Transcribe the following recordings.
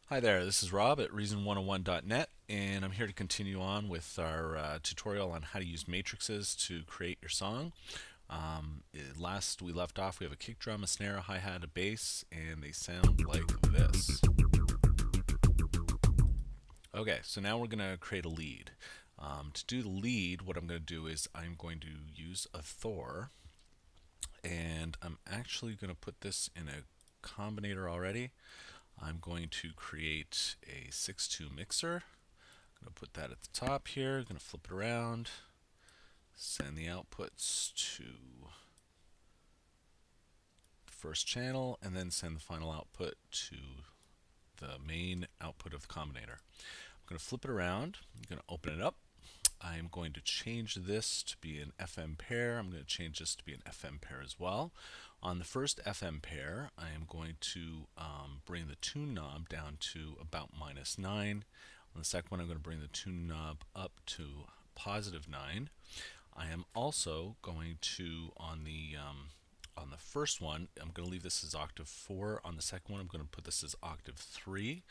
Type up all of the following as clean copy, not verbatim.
Hi there, this is Rob at Reason101.net, and I'm here to continue on with our tutorial on how to use matrices to create your song. Last we left off, we have a kick drum, a snare, a hi-hat, a bass, and they sound like this. Okay, so now we're going to create a lead. To do the lead, what I'm going to do is I'm going to use a Thor, and I'm actually going to put this in a combinator already. I'm going to create a 6-2 mixer. I'm going to put that at the top here. I'm going to flip it around, send the outputs to the first channel, and then send the final output to the main output of the combinator. I'm going to flip it around. I'm going to open it up. I am going to change this to be an FM pair. I'm going to change this to be an FM pair as well. On the first FM pair, I am going to bring the tune knob down to about -9. On the second one, I'm going to bring the tune knob up to +9. I am also going to, on the first one, I'm going to leave this as octave 4. On the second one, I'm going to put this as octave 3.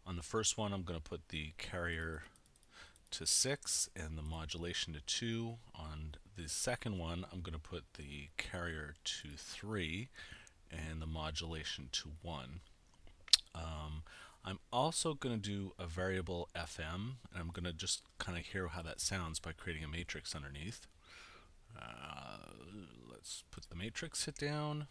On the first one, I'm going to put the carrier to 6 and the modulation to 2. On the second one, I'm going to put the carrier to 3 and the modulation to 1. I'm also going to do a variable FM, and I'm going to just kind of hear how that sounds by creating a matrix underneath. Let's put the matrix hit down.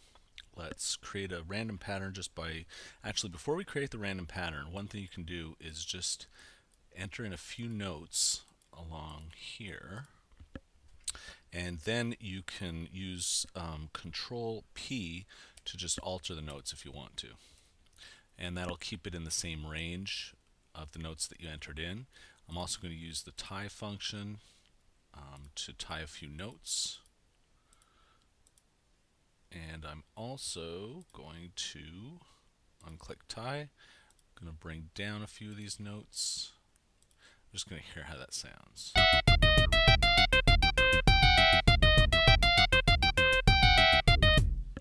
Let's create a random pattern just by, actually before we create the random pattern, one thing you can do is just enter in a few notes along here, and then you can use Control P to just alter the notes if you want to, and that'll keep it in the same range of the notes that you entered in. I'm also going to use the tie function to tie a few notes, and I'm also going to unclick tie. I'm going to bring down a few of these notes. I'm just going to hear how that sounds.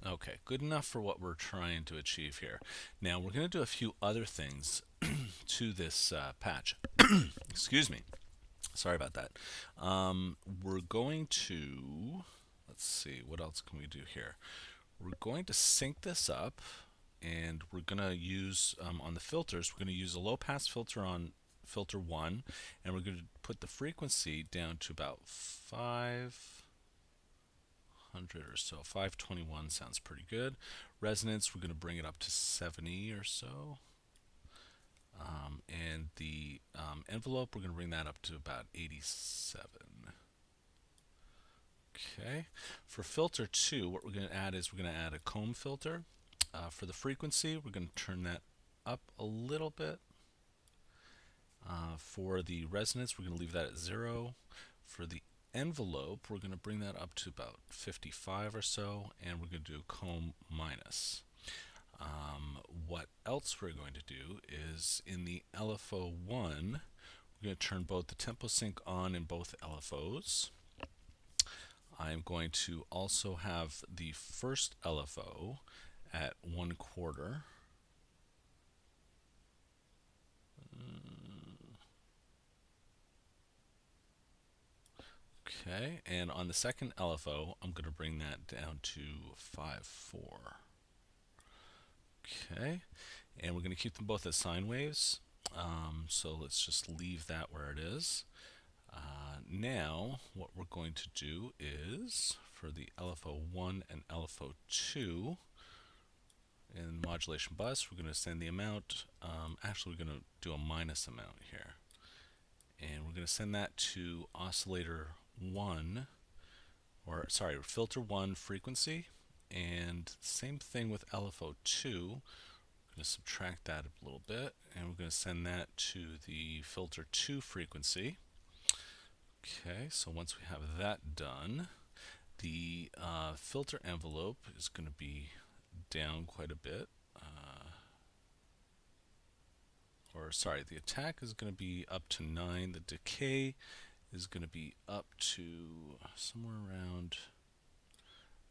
Okay, good enough for what we're trying to achieve here. Now we're going to do a few other things to this patch. Excuse me. Sorry about that. We're going to, let's see, what else can we do here? We're going to sync this up, and we're going to use, on the filters, we're going to use a low pass filter on filter 1, and we're going to put the frequency down to about 500 or so. 521 sounds pretty good. Resonance, we're going to bring it up to 70 or so. And the envelope, we're going to bring that up to about 87. Okay. For filter 2, what we're going to add is we're going to add a comb filter. For the frequency, we're going to turn that up a little bit. For the resonance, we're going to leave that at 0. For the envelope, we're going to bring that up to about 55 or so, and we're going to do comb minus. What else we're going to do is in the LFO1, we're going to turn both the tempo sync on in both LFOs. I'm going to also have the first LFO at 1/4. Okay, and on the second LFO, I'm going to bring that down to 5/4. Okay, and we're going to keep them both as sine waves. So let's just leave that where it is. Now, what we're going to do is, for the LFO1 and LFO2, in the modulation bus, we're going to send the amount. Actually, we're going to do a minus amount here. And we're going to send that to oscillator 1, or sorry, filter 1 frequency. And same thing with LFO2. We're going to subtract that a little bit, and we're going to send that to the filter 2 frequency. Okay, so once we have that done, the filter envelope is going to be down quite a bit. Or sorry, the attack is going to be up to 9. The decay is going to be up to somewhere around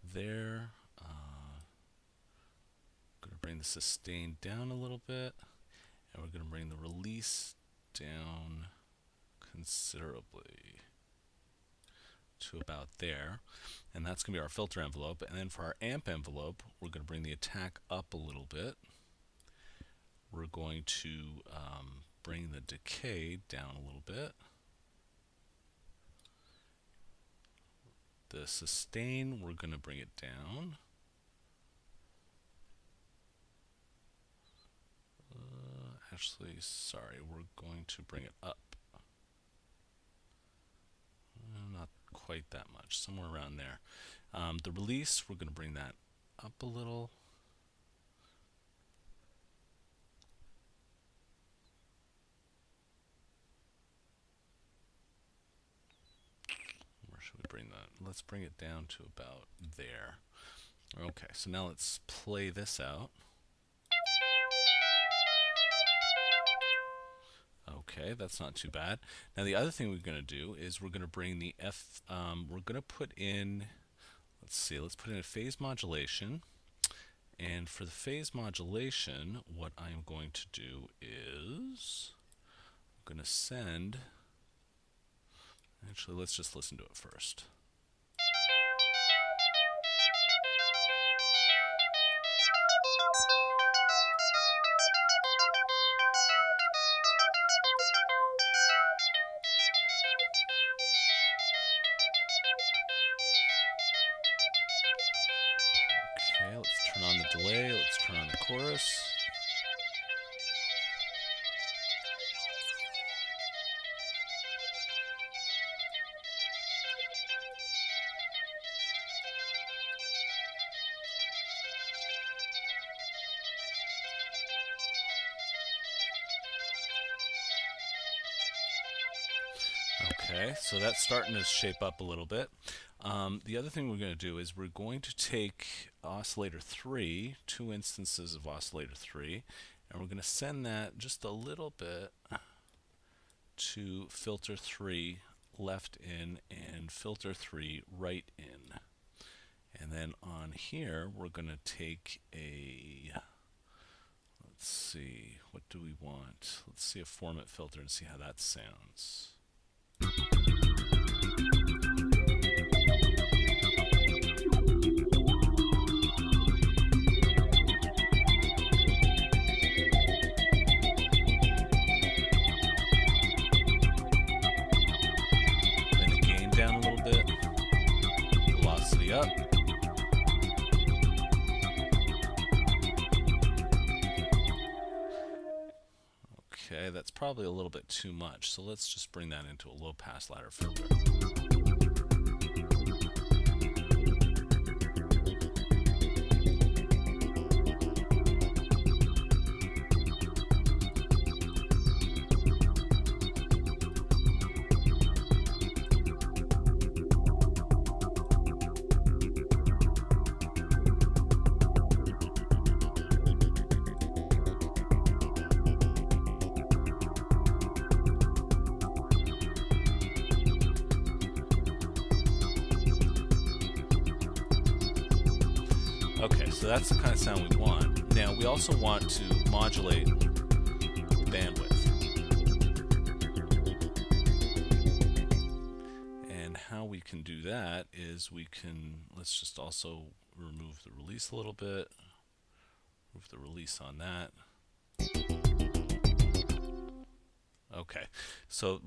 there. I'm going to bring the sustain down a little bit, and we're we're going to bring the release down considerably to about there, and that's going to be our filter envelope. And then for our amp envelope, we're going to bring the attack up a little bit. We're going to bring the decay down a little bit. The sustain, we're going to bring it down. Actually, sorry, we're going to bring it up. Not quite that much, somewhere around there. The release, we're going to bring that up a little. Where should we bring that? Let's bring it down to about there. Okay, so now let's play this out. Okay, that's not too bad. Now the other thing we're going to do is we're going to bring the we're going to put in, let's put in a phase modulation. And for the phase modulation, what I'm going to do is I'm going to send, actually let's just listen to it first. Okay, let's turn on the delay, let's turn on the chorus. Okay, so that's starting to shape up a little bit. The other thing we're going to do is we're going to take oscillator 3, 2 instances of oscillator 3, and we're going to send that just a little bit to filter 3 left in and filter 3 right in. And then on here we're going to take a, let's see, what do we want? Let's see a format filter and see how that sounds. Up. Okay, that's probably a little bit too much, so let's just bring that into a low pass ladder filter. Okay, so that's the kind of sound we want. Now, we also want to modulate the bandwidth. And how we can do that is let's just also remove the release a little bit. Move the release on that. Okay, so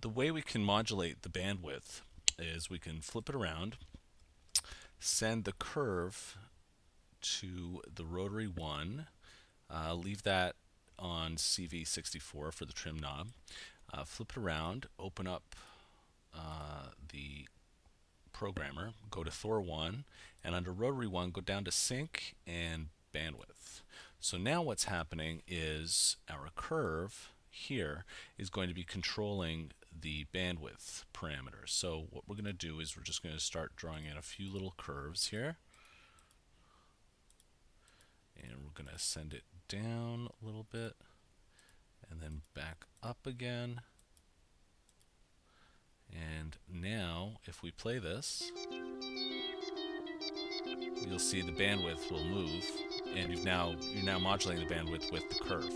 the way we can modulate the bandwidth is we can flip it around, send the curve to the rotary 1, leave that on CV64 for the trim knob, flip it around, open up the programmer, go to Thor 1, and under rotary 1 go down to sync and bandwidth. So now what's happening is our curve here is going to be controlling the bandwidth parameters. So what we're going to do is we're just going to start drawing in a few little curves here. And we're going to send it down a little bit and then back up again. And now if we play this, you'll see the bandwidth will move, and you're now modulating the bandwidth with the curve.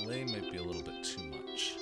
delay might be a little bit too much.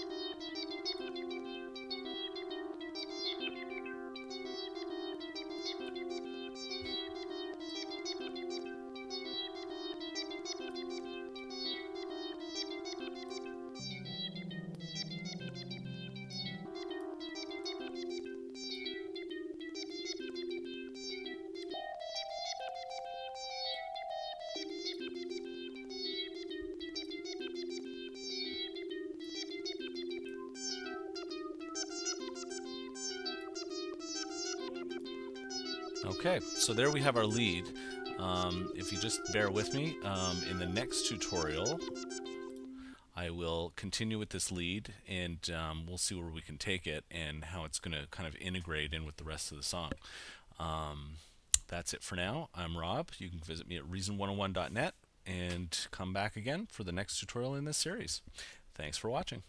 Okay, so there we have our lead. If you just bear with me, in the next tutorial, I will continue with this lead, and we'll see where we can take it and how it's going to kind of integrate in with the rest of the song. That's it for now. I'm Rob. You can visit me at reason101.net and come back again for the next tutorial in this series. Thanks for watching.